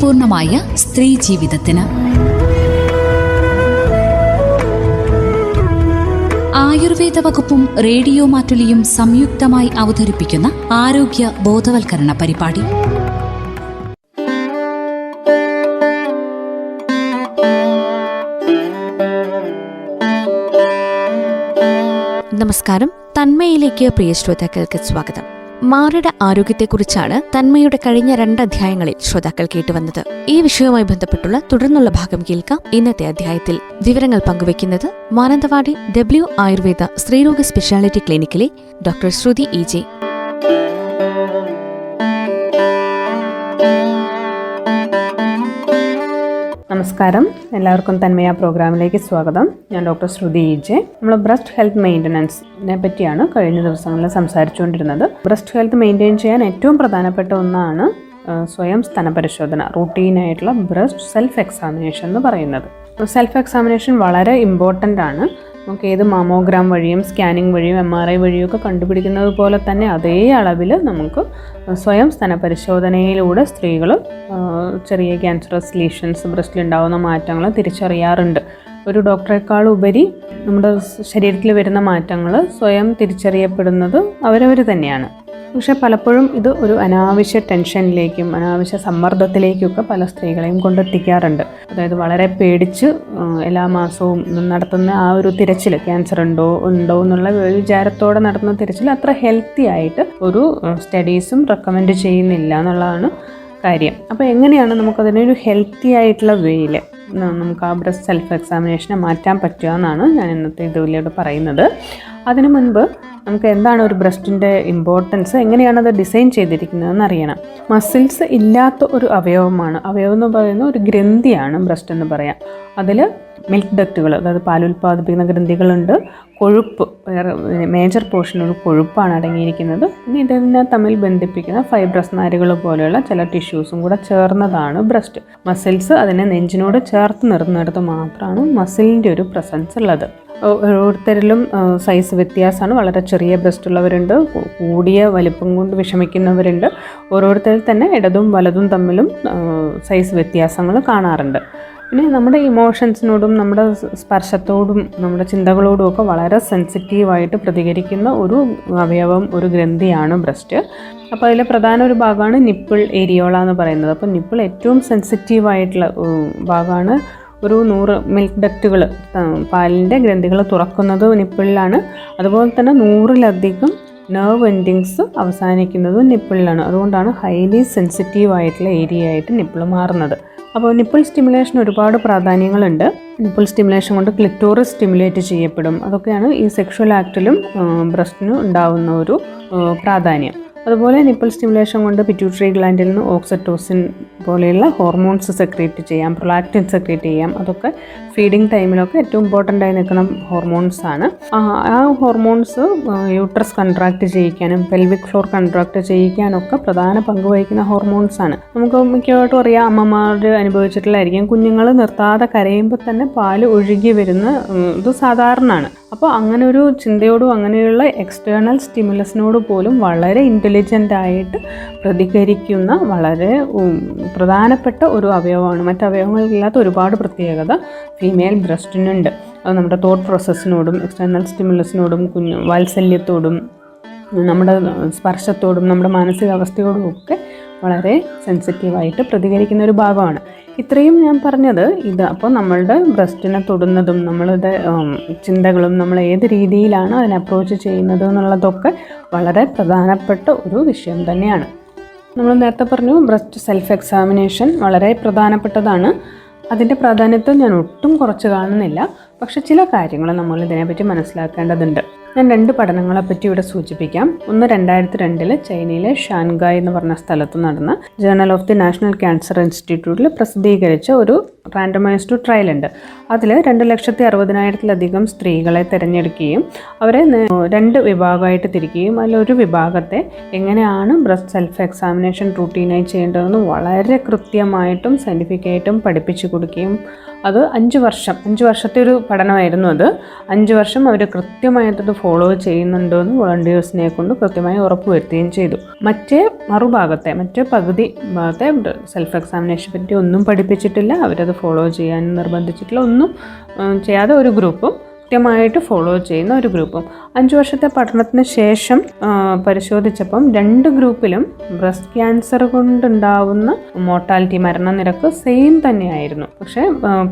ആരോഗ്യപൂർണമായ സ്ത്രീ ജീവിതത്തിന്. ആയുർവേദ വകുപ്പും റേഡിയോ മാറ്റുലിയും സംയുക്തമായി അവതരിപ്പിക്കുന്ന ആരോഗ്യ ബോധവൽക്കരണ പരിപാടി. നമസ്കാരം. തന്മയിലേക്ക് പ്രിയ ശ്രോതാക്കൾക്ക് സ്വാഗതം. മാറിട ആരോഗ്യത്തെക്കുറിച്ചാണ് തന്മയുടെ കഴിഞ്ഞ 2 അധ്യായങ്ങളിൽ ശ്രോതാക്കൾ കേട്ടുവന്നത്. ഈ വിഷയവുമായി ബന്ധപ്പെട്ടുള്ള തുടർന്നുള്ള ഭാഗം കേൾക്കാം. ഇന്നത്തെ അധ്യായത്തിൽ വിവരങ്ങൾ പങ്കുവയ്ക്കുന്നത് മാനന്തവാടി W ആയുർവേദ സ്ത്രീരോഗ സ്പെഷ്യാലിറ്റി ക്ലിനിക്കിലെ ഡോക്ടർ ശ്രുതി EJ. നമസ്കാരം, എല്ലാവർക്കും തന്മയ പ്രോഗ്രാമിലേക്ക് സ്വാഗതം. ഞാൻ ഡോക്ടർ ശ്രുതി EJ. നമ്മൾ ബ്രസ്റ്റ് ഹെൽത്ത് മെയിൻ്റനൻസിനെ പറ്റിയാണ് കഴിഞ്ഞ ദിവസങ്ങളിൽ സംസാരിച്ചുകൊണ്ടിരുന്നത്. ബ്രസ്റ്റ് ഹെൽത്ത് മെയിൻറ്റെയിൻ ചെയ്യാൻ ഏറ്റവും പ്രധാനപ്പെട്ട ഒന്നാണ് സ്വയം സ്തനപരിശോധന, റൂട്ടീനായിട്ടുള്ള ബ്രസ്റ്റ് സെൽഫ് എക്സാമിനേഷൻ എന്ന് പറയുന്നത്. സെൽഫ് എക്സാമിനേഷൻ വളരെ ഇമ്പോർട്ടൻ്റ് ആണ്. നമുക്ക് ഏത് മാമോഗ്രാം വഴിയും സ്കാനിങ് വഴിയും MRI വഴിയും ഒക്കെ കണ്ടുപിടിക്കുന്നത് പോലെ തന്നെ അതേ അളവിൽ നമുക്ക് സ്വയം സ്തനപരിശോധനയിലൂടെ സ്ത്രീകൾ ചെറിയ ക്യാൻസറസ് ലീഷൻസ്, ബ്രസ്റ്റിലുണ്ടാകുന്ന മാറ്റങ്ങൾ തിരിച്ചറിയാറുണ്ട്. ഒരു ഡോക്ടറെക്കാൾ ഉപരി നമ്മുടെ ശരീരത്തിൽ വരുന്ന മാറ്റങ്ങൾ സ്വയം തിരിച്ചറിയപ്പെടുന്നത് അവരവർ തന്നെയാണ്. പക്ഷെ പലപ്പോഴും ഇത് ഒരു അനാവശ്യ ടെൻഷനിലേക്കും അനാവശ്യ സമ്മർദ്ദത്തിലേക്കൊക്കെ പല സ്ത്രീകളെയും കൊണ്ടെത്തിക്കാറുണ്ട്. അതായത് വളരെ പേടിച്ച് എല്ലാ മാസവും നടത്തുന്ന ആ ഒരു തിരച്ചിൽ, ക്യാൻസർ ഉണ്ടോ എന്നുള്ള വിചാരത്തോടെ നടത്തുന്ന തിരച്ചിൽ അത്ര ഹെൽത്തി ആയിട്ട് ഒരു സ്റ്റഡീസും റെക്കമെൻഡ് ചെയ്യുന്നില്ല എന്നുള്ളതാണ് കാര്യം. അപ്പോൾ എങ്ങനെയാണ് നമുക്കതിനൊരു ഹെൽത്തി ആയിട്ടുള്ള വേയിൽ നമുക്ക് ആ ബ്രസ്റ്റ് സെൽഫ് എക്സാമിനേഷനെ മാറ്റാൻ പറ്റുക എന്നാണ് ഞാൻ ഇന്നത്തെ ഇതിലൂടെ പറയുന്നത്. അതിനു മുൻപ് നമുക്ക് എന്താണ് ഒരു ബ്രസ്റ്റിൻ്റെ ഇമ്പോർട്ടൻസ്, എങ്ങനെയാണത് ഡിസൈൻ ചെയ്തിരിക്കുന്നതെന്ന് അറിയണം. മസിൽസ് ഇല്ലാത്ത ഒരു അവയവമാണ്. അവയവം എന്ന് പറയുന്ന ഒരു ഗ്രന്ഥിയാണ് ബ്രസ്റ്റ് എന്ന് പറയാം. അതിൽ മിൽക്ക് ഡക്റ്റുകൾ, അതായത് പാലുൽപാദിപ്പിക്കുന്ന ഗ്രന്ഥികളുണ്ട്. കൊഴുപ്പ്, മേജർ പോർഷൻ ഒരു കൊഴുപ്പാണ് അടങ്ങിയിരിക്കുന്നത്. പിന്നെ ഇതിനെ തമ്മിൽ ബന്ധിപ്പിക്കുന്ന ഫൈബ്രസ് നാരുകൾ പോലെയുള്ള ചില ടിഷ്യൂസും കൂടെ ചേർന്നതാണ് ബ്രസ്റ്റ്. മസിൽസ് അതിനെ നെഞ്ചിനോട് ചേർത്ത് നിർത്തുന്നിടത്ത് മാത്രമാണ് മസിലിൻ്റെ ഒരു പ്രസൻസ് ഉള്ളത്. ഓരോരുത്തരിലും സൈസ് വ്യത്യാസമാണ്. വളരെ ചെറിയ ബ്രസ്റ്റ് ഉള്ളവരുണ്ട്, കൂടിയ വലിപ്പം കൊണ്ട് വിഷമിക്കുന്നവരുണ്ട്. ഓരോരുത്തരിൽ തന്നെ ഇടതും വലതും തമ്മിലും സൈസ് വ്യത്യാസങ്ങൾ കാണാറുണ്ട്. പിന്നെ നമ്മുടെ ഇമോഷൻസിനോടും നമ്മുടെ സ്പർശത്തോടും നമ്മുടെ ചിന്തകളോടും ഒക്കെ വളരെ സെൻസിറ്റീവായിട്ട് പ്രതികരിക്കുന്ന ഒരു അവയവം, ഒരു ഗ്രന്ഥിയാണ് ബ്രസ്റ്റ്. അപ്പോൾ അതിലെ പ്രധാന ഒരു ഭാഗമാണ് നിപ്പിൾ ഏരിയോള എന്ന് പറയുന്നത്. അപ്പോൾ നിപ്പിൾ ഏറ്റവും സെൻസിറ്റീവായിട്ടുള്ള ഭാഗമാണ്. ഒരു 100 മിൽക്ക് ഡക്റ്റുകൾ, പാലിൻ്റെ ഗ്രന്ഥികൾ തുറക്കുന്നത് നിപ്പിളിലാണ്. അതുപോലെ തന്നെ 100-ലധികം നെർവ് എൻഡിങ്സ് അവസാനിക്കുന്നതും നിപ്പിളിലാണ്. അതുകൊണ്ടാണ് ഹൈലി സെൻസിറ്റീവായിട്ടുള്ള ഏരിയ ആയിട്ട് നിപ്പിൾ മാറുന്നത്. അപ്പോൾ നിപ്പിൾ സ്റ്റിമുലേഷൻ ഒരുപാട് പ്രാധാന്യങ്ങളുണ്ട്. നിപ്പിൾ സ്റ്റിമുലേഷൻ കൊണ്ട് ക്ലിറ്റോറിസ് സ്റ്റിമുലേറ്റ് ചെയ്യപ്പെടും. അതൊക്കെയാണ് ഈ സെക്ഷൽ ആക്റ്റിലും ബ്രസ്റ്റിനും ഉണ്ടാവുന്ന ഒരു പ്രാധാന്യം. അതുപോലെ നിപ്പിൾ സ്റ്റിമുലേഷൻ കൊണ്ട് പിറ്റ്യൂട്ടറി ഗ്ലാൻഡിൽ നിന്ന് ഓക്സിറ്റോസിൻ പോലെയുള്ള ഹോർമോൺസ് സെക്രീറ്റ് ചെയ്യാം, പ്രൊലാക്റ്റിൻ സെക്രീറ്റ് ചെയ്യാം. അതൊക്കെ ഫീഡിങ് ടൈമിലൊക്കെ ഏറ്റവും ഇമ്പോർട്ടൻ്റ് ആയി നിൽക്കുന്ന ഹോർമോൺസാണ്. ആ ഹോർമോൺസ് യൂട്രസ് കൺട്രാക്ട് ചെയ്യിക്കാനും പെൽവിക് ഫ്ലോർ കൺട്രാക്ട് ചെയ്യിക്കാനൊക്കെ പ്രധാന പങ്ക് വഹിക്കുന്ന ഹോർമോൺസാണ്. നമുക്ക് മിക്കവായിട്ടും അറിയാം, അമ്മമാർ അനുഭവിച്ചിട്ടുള്ളതായിരിക്കും, കുഞ്ഞുങ്ങൾ നിർത്താതെ കരയുമ്പോൾ തന്നെ പാല് ഒഴുകി വരുന്ന ഇത് സാധാരണമാണ്. അപ്പോൾ അങ്ങനെ ഒരു ചിന്തയോടും അങ്ങനെയുള്ള എക്സ്റ്റേണൽ സ്റ്റിമുലസിനോട് പോലും വളരെ ഇൻ്റലിജൻ്റ് ആയിട്ട് പ്രതികരിക്കുന്ന വളരെ പ്രധാനപ്പെട്ട ഒരു അവയവമാണ്. മറ്റ് അവയവങ്ങളില്ലാത്ത ഒരുപാട് പ്രത്യേകത ഫീമെയിൽ ബ്രസ്റ്റിനുണ്ട്. അത് നമ്മുടെ തോട്ട് പ്രോസസ്സിനോടും എക്സ്റ്റേണൽ സ്റ്റിമുലസിനോടും വാത്സല്യത്തോടും നമ്മുടെ സ്പർശത്തോടും നമ്മുടെ മാനസികാവസ്ഥയോടും ഒക്കെ വളരെ സെൻസിറ്റീവായിട്ട് പ്രതികരിക്കുന്ന ഒരു ഭാഗമാണ്. ഇത്രയും ഞാൻ പറഞ്ഞത് ഇത്. അപ്പോൾ നമ്മളുടെ ബ്രസ്റ്റിനെ തൊടുന്നതും നമ്മളുടെ ചിന്തകളും നമ്മൾ ഏത് രീതിയിലാണ് അതിനെ അപ്രോച്ച് ചെയ്യുന്നത് എന്നുള്ളതൊക്കെ വളരെ പ്രധാനപ്പെട്ട ഒരു വിഷയം തന്നെയാണ്. നമ്മൾ നേരത്തെ പറഞ്ഞു, ബ്രസ്റ്റ് സെൽഫ് എക്സാമിനേഷൻ വളരെ പ്രധാനപ്പെട്ടതാണ്. അതിൻ്റെ പ്രാധാന്യത്തെ ഞാൻ ഒട്ടും കുറച്ച് കാണുന്നില്ല. പക്ഷെ ചില കാര്യങ്ങൾ നമ്മൾ ഇതിനെപ്പറ്റി മനസ്സിലാക്കേണ്ടതുണ്ട്. ഞാൻ 2 പഠനങ്ങളെപ്പറ്റി ഇവിടെ സൂചിപ്പിക്കാം. ഒന്ന് 2002 ചൈനയിലെ ഷാൻഗായ് എന്ന് പറഞ്ഞ സ്ഥലത്ത് നടന്ന journal of the national cancer ഇൻസ്റ്റിറ്റ്യൂട്ടിൽ പ്രസിദ്ധീകരിച്ച ഒരു റാൻഡമൈസ്ഡ് ട്രയൽ ഉണ്ട്. അതിൽ 2,60,000-ലധികം സ്ത്രീകളെ തിരഞ്ഞെടുക്കുകയും അവരെ 2 വിഭാഗമായിട്ട് തിരിക്കുകയും അതിലൊരു വിഭാഗത്തെ എങ്ങനെയാണ് ബ്രസ്റ്റ് സെൽഫ് എക്സാമിനേഷൻ റൂട്ടീനായി ചെയ്യേണ്ടതെന്ന് വളരെ കൃത്യമായിട്ടും സയൻറ്റിഫിക്കായിട്ടും പഠിപ്പിച്ചു കൊടുക്കുകയും അത് 5 വർഷത്തെ ഒരു പഠനമായിരുന്നു. അത് 5 വർഷം അവർ കൃത്യമായിട്ടത് ഫോളോ ചെയ്യുന്നുണ്ടോ എന്ന് വോളണ്ടിയേഴ്സിനെ കൊണ്ട് കൃത്യമായി ഉറപ്പുവരുത്തുകയും ചെയ്തു. മറ്റേ പകുതി ഭാഗത്തെ സെൽഫ് എക്സാമിനേഷൻ പറ്റി ഒന്നും പഠിപ്പിച്ചിട്ടില്ല, അവരത് ഫോളോ ചെയ്യാൻ നിർബന്ധിച്ചിട്ടില്ല, ഒന്നും ചെയ്യാതെ ഒരു ഗ്രൂപ്പും കൃത്യമായിട്ട് ഫോളോ ചെയ്യുന്ന ഒരു ഗ്രൂപ്പും. 5 വർഷത്തെ പഠനത്തിന് ശേഷം പരിശോധിച്ചപ്പം 2 ഗ്രൂപ്പിലും ബ്രസ്റ്റ് ക്യാൻസർ കൊണ്ടുണ്ടാവുന്ന മോർട്ടാലിറ്റി, മരണനിരക്ക് സെയിം തന്നെയായിരുന്നു. പക്ഷേ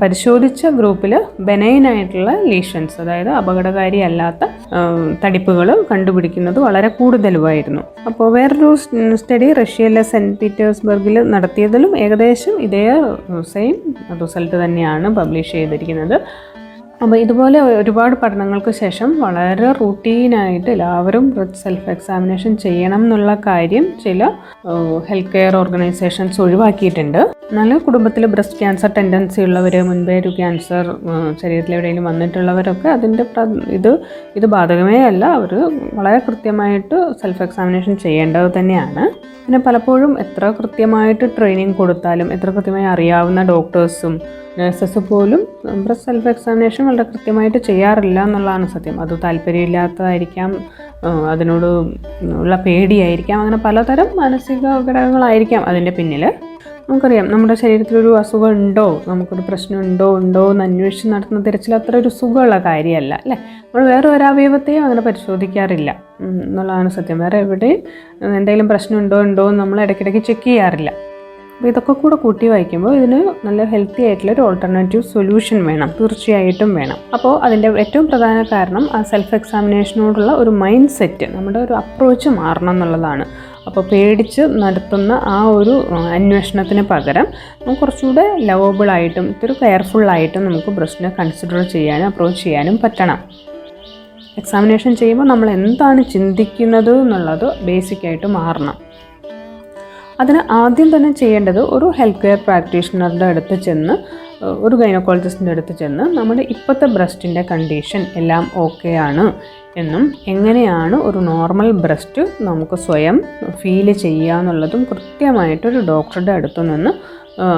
പരിശോധിച്ച ഗ്രൂപ്പിൽ ബെനൈനായിട്ടുള്ള ലീഷൻസ്, അതായത് അപകടകാരി അല്ലാത്ത തടിപ്പുകൾ കണ്ടുപിടിക്കുന്നത് വളരെ കൂടുതലുമായിരുന്നു. അപ്പോൾ വേറൊരു സ്റ്റഡി റഷ്യയിലെ സെൻറ്റ് പീറ്റേഴ്സ്ബർഗിൽ നടത്തിയതിലും ഏകദേശം ഇതേ സെയിം റിസൾട്ട് തന്നെയാണ് പബ്ലിഷ് ചെയ്തിരിക്കുന്നത്. അപ്പോൾ ഇതുപോലെ ഒരുപാട് പഠനങ്ങൾക്ക് ശേഷം വളരെ റൂട്ടീനായിട്ട് എല്ലാവരും സെൽഫ് എക്സാമിനേഷൻ ചെയ്യണം എന്നുള്ള കാര്യം ചില ഹെൽത്ത് കെയർ ഓർഗനൈസേഷൻസ് ഒഴിവാക്കിയിട്ടുണ്ട്. എന്നാൽ കുടുംബത്തിൽ ബ്രസ്റ്റ് ക്യാൻസർ ടെൻഡൻസി ഉള്ളവർ, മുൻപേ ഒരു ക്യാൻസർ ശരീരത്തിൽ എവിടെയെങ്കിലും വന്നിട്ടുള്ളവരൊക്കെ അതിൻ്റെ ഇത് ബാധകമേ അല്ല. അവർ വളരെ കൃത്യമായിട്ട് സെൽഫ് എക്സാമിനേഷൻ ചെയ്യേണ്ടത് തന്നെയാണ്. പിന്നെ പലപ്പോഴും എത്ര കൃത്യമായിട്ട് ട്രെയിനിങ് കൊടുത്താലും, എത്ര കൃത്യമായി അറിയാവുന്ന ഡോക്ടേഴ്സും നഴ്സസ് പോലും ബ്രസ്റ്റ് സെൽഫ് എക്സാമിനേഷൻ വളരെ കൃത്യമായിട്ട് ചെയ്യാറില്ല എന്നുള്ളതാണ് സത്യം. അത് താല്പര്യമില്ലാത്തതായിരിക്കാം, അതിനോട് ഉള്ള പേടിയായിരിക്കാം, അങ്ങനെ പലതരം മാനസിക ഘടകങ്ങളായിരിക്കാം അതിൻ്റെ പിന്നിൽ. നമുക്കറിയാം, നമ്മുടെ ശരീരത്തിലൊരു അസുഖം ഉണ്ടോ, നമുക്കൊരു പ്രശ്നം ഉണ്ടോ എന്ന് അന്വേഷിച്ച് നടത്തുന്ന തിരച്ചിൽ അത്ര ഒരു സുഖമുള്ള കാര്യമല്ല അല്ലേ. നമ്മൾ വേറെ ഒരവയവത്തെയും അങ്ങനെ പരിശോധിക്കാറില്ല എന്നുള്ളതാണ് സത്യം. വേറെ എവിടെയും എന്തെങ്കിലും പ്രശ്നം ഉണ്ടോ എന്ന് നമ്മൾ ഇടയ്ക്കിടയ്ക്ക് ചെക്ക് ചെയ്യാറില്ല. അപ്പോൾ ഇതൊക്കെ കൂടെ കൂട്ടി വായിക്കുമ്പോൾ ഇതിന് നല്ല ഹെൽത്തി ആയിട്ടുള്ളൊരു ഓൾട്ടർനേറ്റീവ് സൊല്യൂഷൻ വേണം, തീർച്ചയായിട്ടും വേണം. അപ്പോൾ അതിൻ്റെ ഏറ്റവും പ്രധാന കാരണം ആ സെൽഫ് എക്സാമിനേഷനോടുള്ള ഒരു മൈൻഡ് സെറ്റ്, നമ്മുടെ ഒരു അപ്രോച്ച് മാറണം എന്നുള്ളതാണ്. അപ്പോൾ പേടിച്ച് നടത്തുന്ന ആ ഒരു അന്വേഷണത്തിന് പകരം നമുക്ക് കുറച്ചുകൂടെ ലവബിളായിട്ടും ഇത്തിരി കെയർഫുള്ളായിട്ടും നമുക്ക് ബ്രസ്റ്റിനെ കൺസിഡർ ചെയ്യാനും അപ്രോച്ച് ചെയ്യാനും പറ്റണം. എക്സാമിനേഷൻ ചെയ്യുമ്പോൾ നമ്മൾ എന്താണ് ചിന്തിക്കുന്നത് എന്നുള്ളത് ബേസിക്കായിട്ട് മാറണം. അതിന് ആദ്യം തന്നെ ചെയ്യേണ്ടത് ഒരു ഹെൽത്ത് കെയർ പ്രാക്ടീഷണറുടെ അടുത്ത് ചെന്ന്, ഒരു ഗൈനക്കോളജിസ്റ്റിൻ്റെ അടുത്ത് ചെന്ന് നമ്മുടെ ഇപ്പോഴത്തെ ബ്രസ്റ്റിൻ്റെ കണ്ടീഷൻ എല്ലാം ഓക്കെ ആണ് എന്നും എങ്ങനെയാണ് ഒരു നോർമൽ ബ്രസ്റ്റ് നമുക്ക് സ്വയം ഫീൽ ചെയ്യുക എന്നുള്ളതും കൃത്യമായിട്ടൊരു ഡോക്ടറുടെ അടുത്തു നിന്ന്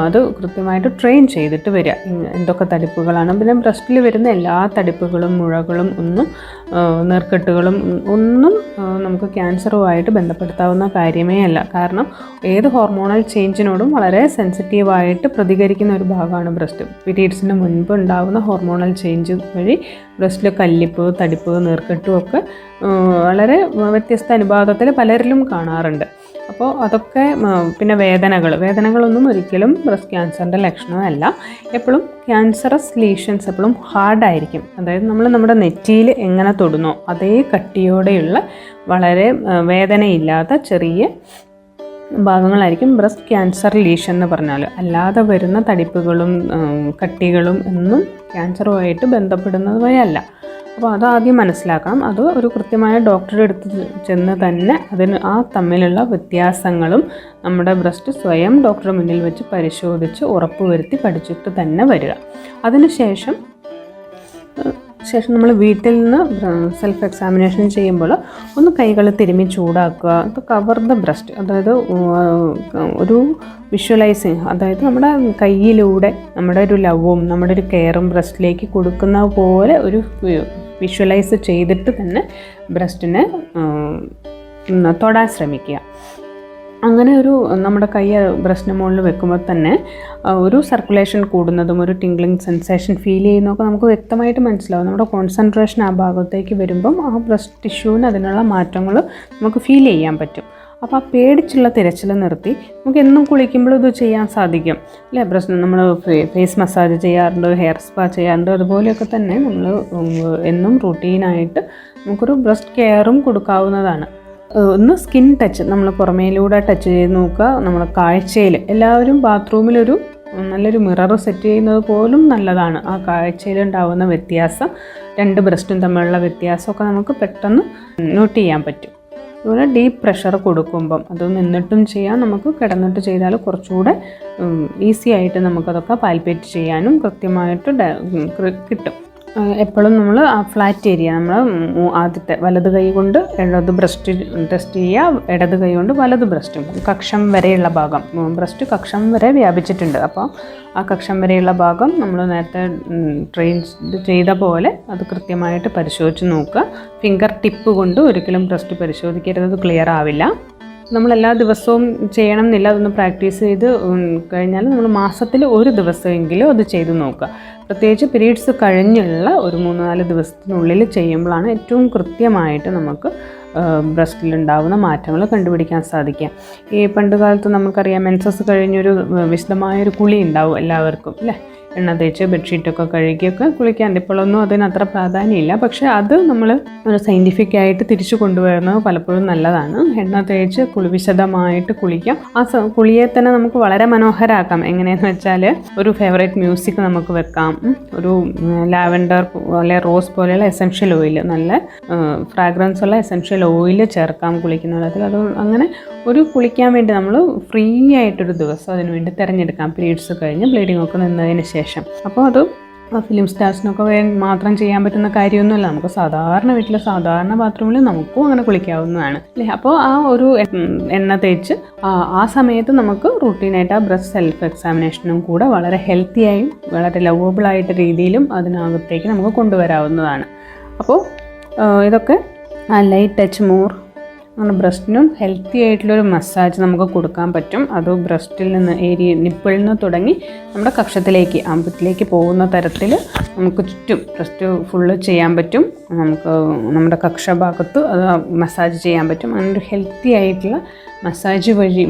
അത് കൃത്യമായിട്ട് ട്രെയിൻ ചെയ്തിട്ട് വരിക. എന്തൊക്കെ തടിപ്പുകളാണ്, പിന്നെ ബ്രസ്റ്റിൽ വരുന്ന എല്ലാ തടിപ്പുകളും മുഴകളും നീർക്കെട്ടുകളും ഒന്നും നമുക്ക് ക്യാൻസറുമായിട്ട് ബന്ധപ്പെടുത്താവുന്ന കാര്യമേ അല്ല. കാരണം ഏത് ഹോർമോണൽ ചേഞ്ചിനോടും വളരെ സെൻസിറ്റീവായിട്ട് പ്രതികരിക്കുന്ന ഒരു ഭാഗമാണ് ബ്രസ്റ്റ്. പീരീഡ്സിന് മുൻപ് ഉണ്ടാകുന്ന ഹോർമോണൽ ചേഞ്ച് വഴി ബ്രസ്റ്റിൽ കല്ലിപ്പ്, തടിപ്പ്, നീർക്കെട്ടും ഒക്കെ വളരെ വ്യത്യസ്ത അനുപാതത്തിൽ പലരിലും കാണാറുണ്ട്. അപ്പോൾ അതൊക്കെ, പിന്നെ വേദനകളൊന്നും ഒരിക്കലും ബ്രസ്റ്റ് ക്യാൻസറിൻ്റെ ലക്ഷണമല്ല. എപ്പോഴും ക്യാൻസറസ് ലീഷൻസ് എപ്പോഴും ഹാർഡായിരിക്കും. അതായത് നമ്മുടെ നെറ്റിയിൽ എങ്ങനെ തൊടുന്നോ അതേ കട്ടിയോടെയുള്ള വളരെ വേദനയില്ലാത്ത ചെറിയ ഭാഗങ്ങളായിരിക്കും ബ്രസ്റ്റ് ക്യാൻസർ ലീഷൻ എന്ന് പറഞ്ഞാൽ. അല്ലാതെ വരുന്ന തടിപ്പുകളും കട്ടികളും ഒന്നും ക്യാൻസറുമായിട്ട് ബന്ധപ്പെടുന്നതുവരെയല്ല. അപ്പോൾ അതാദ്യം മനസ്സിലാക്കണം. അത് ഒരു കൃത്യമായ ഡോക്ടറുടെ അടുത്ത് ചെന്ന് തന്നെ അതിന് തമ്മിലുള്ള വ്യത്യാസങ്ങളും നമ്മുടെ ബ്രസ്റ്റ് സ്വയം ഡോക്ടറുടെ മുന്നിൽ വെച്ച് പരിശോധിച്ച് ഉറപ്പുവരുത്തി പഠിച്ചിട്ട് തന്നെ വരിക. അതിനുശേഷം നമ്മൾ വീട്ടിൽ നിന്ന് സെൽഫ് എക്സാമിനേഷൻ ചെയ്യുമ്പോൾ ഒന്ന് കൈകൾ തിരുമ്മി ചൂടാക്കുക. കവർ ദ ബ്രസ്റ്റ്, അതായത് ഒരു വിഷ്വലൈസിങ്, അതായത് നമ്മുടെ കയ്യിലൂടെ നമ്മുടെ ഒരു ലവും നമ്മുടെ ഒരു കെയറും ബ്രസ്റ്റിലേക്ക് കൊടുക്കുന്ന പോലെ ഒരു വിഷ്വലൈസ് ചെയ്തിട്ട് തന്നെ ബ്രസ്റ്റിനെ തൊടാൻ ശ്രമിക്കുക. അങ്ങനെ നമ്മുടെ കൈ ബ്രസ്റ്റിന് മുകളിൽ വെക്കുമ്പോൾ തന്നെ ഒരു സർക്കുലേഷൻ കൂടുന്നതും ഒരു ടിംഗ്ലിംഗ് സെൻസേഷൻ ഫീൽ ചെയ്യുന്നതൊക്കെ നമുക്ക് വ്യക്തമായിട്ട് മനസ്സിലാവും. നമ്മുടെ കോൺസെൻട്രേഷൻ ആ ഭാഗത്തേക്ക് വരുമ്പം ആ ബ്രസ്റ്റ് ടിഷ്യൂവിന് അതിനുള്ള മാറ്റങ്ങൾ നമുക്ക് ഫീൽ ചെയ്യാൻ പറ്റും. അപ്പോൾ ആ പേടിച്ചുള്ള തിരച്ചിൽ നിർത്തി നമുക്ക് എന്നും കുളിക്കുമ്പോഴും ഇത് ചെയ്യാൻ സാധിക്കും അല്ലേ. ബ്രസ്റ്റ് നമ്മൾ ഫേസ് മസാജ് ചെയ്യാറുണ്ട്, ഹെയർ സ്പാ ചെയ്യാറുണ്ട്, അതുപോലെയൊക്കെ തന്നെ നമ്മൾ എന്നും റൂട്ടീനായിട്ട് നമുക്കൊരു ബ്രസ്റ്റ് കെയറും കൊടുക്കാവുന്നതാണ്. ഒന്ന് സ്കിൻ ടച്ച്, നമ്മൾ പുറമേലൂടെ ടച്ച് ചെയ്ത് നോക്കുക. നമ്മുടെ കാഴ്ചയിൽ എല്ലാവരും ബാത്റൂമിലൊരു നല്ലൊരു മിറർ സെറ്റ് ചെയ്യുന്നത് പോലും നല്ലതാണ്. ആ കാഴ്ചയിലുണ്ടാകുന്ന വ്യത്യാസം, 2 ബ്രസ്റ്റും തമ്മിലുള്ള വ്യത്യാസമൊക്കെ നമുക്ക് പെട്ടെന്ന് നോട്ട് ചെയ്യാൻ പറ്റും. അതുപോലെ ഡീപ്പ് പ്രഷർ കൊടുക്കുമ്പം അത് നിന്നിട്ടും ചെയ്യാം, നമുക്ക് കിടന്നിട്ട് ചെയ്താൽ കുറച്ചുകൂടെ ഈസി ആയിട്ട് നമുക്കതൊക്കെ പാൽപ്പേറ്റ് ചെയ്യാനും കൃത്യമായിട്ട് കിട്ടും. എപ്പോഴും നമ്മൾ ആ ഫ്ലാറ്റ് ഏരിയ നമ്മൾ ആദ്യത്തെ വലത് കൈ കൊണ്ട് ഇടത് ബ്രസ്റ്റ് ടെസ്റ്റ് ചെയ്യുക, ഇടത് കൈ കൊണ്ട് വലത് ബ്രസ്റ്റും കക്ഷം വരെയുള്ള ഭാഗം, ബ്രസ്റ്റ് കക്ഷം വരെ വ്യാപിച്ചിട്ടുണ്ട്. അപ്പോൾ ആ കക്ഷം വരെയുള്ള ഭാഗം നമ്മൾ നേരത്തെ ട്രെയിൻ ചെയ്ത പോലെ അത് കൃത്യമായിട്ട് പരിശോധിച്ച് നോക്കുക. ഫിംഗർ ടിപ്പ് കൊണ്ട് ഒരിക്കലും ബ്രസ്റ്റ് പരിശോധിക്കരുത്, അത് ക്ലിയർ ആവില്ല. നമ്മളെല്ലാ ദിവസവും ചെയ്യണം എന്നില്ല, അതൊന്ന് പ്രാക്ടീസ് ചെയ്ത് കഴിഞ്ഞാൽ നമ്മൾ മാസത്തിൽ ഒരു ദിവസമെങ്കിലും അത് ചെയ്ത് നോക്കുക. പ്രത്യേകിച്ച് പീരീഡ്സ് കഴിഞ്ഞുള്ള ഒരു 3-4 ദിവസത്തിനുള്ളിൽ ചെയ്യുമ്പോഴാണ് ഏറ്റവും കൃത്യമായിട്ട് നമുക്ക് ബ്രസ്റ്റിലുണ്ടാവുന്ന മാറ്റങ്ങൾ കണ്ടുപിടിക്കാൻ സാധിക്കുക. ഈ പണ്ട് കാലത്ത് നമുക്കറിയാം മെൻസസ് കഴിഞ്ഞൊരു വിശദമായൊരു കുളി ഉണ്ടാവും എല്ലാവർക്കും അല്ലേ, എണ്ണ തേച്ച് ബെഡ്ഷീറ്റൊക്കെ കഴുകിയൊക്കെ കുളിക്കാൻ. ഇപ്പോഴൊന്നും അതിനത്ര പ്രാധാന്യമില്ല, പക്ഷേ അത് നമ്മൾ ഒരു സയൻറ്റിഫിക് ആയിട്ട് തിരിച്ചു കൊണ്ടുവരുന്നത് പലപ്പോഴും നല്ലതാണ്. എണ്ണ തേച്ച് വിശദമായിട്ട് കുളിക്കാം. ആ കുളിയെ തന്നെ നമുക്ക് വളരെ മനോഹരമാക്കാം. എങ്ങനെയെന്ന് വെച്ചാൽ ഒരു ഫേവറേറ്റ് മ്യൂസിക് നമുക്ക് വെക്കാം, ഒരു ലാവൻഡർ പോലെ റോസ് പോലെയുള്ള എസെൻഷ്യൽ ഓയിൽ, നല്ല ഫ്രാഗ്രൻസ് ഉള്ള എസെൻഷ്യൽ ഓയിൽ ചേർക്കാം കുളിക്കുന്ന വെള്ളത്തിൽ. അത് അങ്ങനെ ഒരു കുളിക്കാൻ വേണ്ടി നമ്മൾ ഫ്രീ ആയിട്ടൊരു ദിവസം അതിന് വേണ്ടി തിരഞ്ഞെടുക്കാം, പീരീഡ്സ് കഴിഞ്ഞ് ബ്ലീഡിംഗ് ഒക്കെ നിന്നതിന് ശേഷം. അപ്പോൾ അത് ഫിലിം സ്റ്റാർസിനൊക്കെ മാത്രം ചെയ്യാൻ പറ്റുന്ന കാര്യമൊന്നുമല്ല, നമുക്ക് സാധാരണ വീട്ടിലെ സാധാരണ ബാത്റൂമിൽ നമുക്കും അങ്ങനെ കുളിക്കാവുന്നതാണ് അല്ലേ. അപ്പോൾ ആ ഒരു എണ്ണ തേച്ച് ആ സമയത്ത് നമുക്ക് റൂട്ടീനായിട്ട് ആ ബ്രസ്റ്റ് സെൽഫ് എക്സാമിനേഷനും കൂടെ വളരെ ഹെൽത്തിയായും വളരെ ലവബിളായിട്ട് രീതിയിലും അതിനകത്തേക്ക് നമുക്ക് കൊണ്ടുവരാവുന്നതാണ്. അപ്പോൾ ഇതൊക്കെ ലൈറ്റ് ടച്ച് മോർ അങ്ങനെ ബ്രസ്റ്റിനും ഹെൽത്തി ആയിട്ടുള്ളൊരു മസാജ് നമുക്ക് കൊടുക്കാൻ പറ്റും. അത് ബ്രസ്റ്റിൽ നിന്ന് നിപ്പിളിൽ നിന്ന് തുടങ്ങി നമ്മുടെ കക്ഷത്തിലേക്ക് ആമ്പത്തിലേക്ക് പോകുന്ന തരത്തിൽ നമുക്ക് ചുറ്റും ബ്രസ്റ്റ് ഫുള്ള് ചെയ്യാൻ പറ്റും. നമുക്ക് നമ്മുടെ കക്ഷഭാഗത്ത് അത് മസാജ് ചെയ്യാൻ പറ്റും. അങ്ങനെ ഒരു ഹെൽത്തി ആയിട്ടുള്ള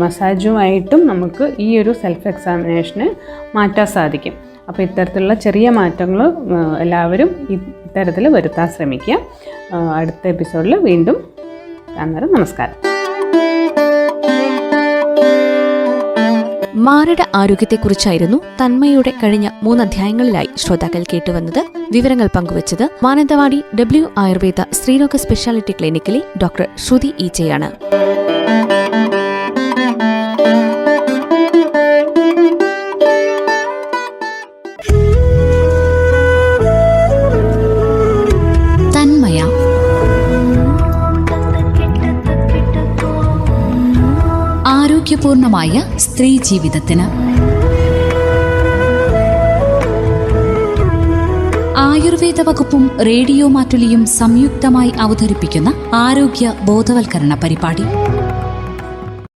മസാജുമായിട്ടും നമുക്ക് ഈ ഒരു സെൽഫ് എക്സാമിനേഷന് മാറ്റാൻ സാധിക്കും. അപ്പോൾ ഇത്തരത്തിലുള്ള ചെറിയ മാറ്റങ്ങൾ എല്ലാവരും ഇത്തരത്തിൽ വരുത്താൻ ശ്രമിക്കുക. അടുത്ത എപ്പിസോഡിൽ വീണ്ടും അന്നേരം നമസ്കാരം. മാറിട ആരോഗ്യത്തെക്കുറിച്ചായിരുന്നു തന്മയുടെ കഴിഞ്ഞ 3 അധ്യായങ്ങളിലായി ശ്രോതാക്കൾ കേട്ടുവന്നത്. വിവരങ്ങൾ പങ്കുവച്ചത് മാനന്തവാടി W ആയുർവേദ സ്ത്രീരോഗ സ്പെഷ്യാലിറ്റി ക്ലിനിക്കിലെ ഡോക്ടർ ശ്രുതി ഈച്ചയാണ്. ആരോഗ്യപൂർണമായ സ്ത്രീ ജീവിതത്തിന് ആയുർവേദ വകുപ്പും റേഡിയോ മാറ്റുലിയും സംയുക്തമായി അവതരിപ്പിക്കുന്ന ആരോഗ്യ ബോധവൽക്കരണ പരിപാടി.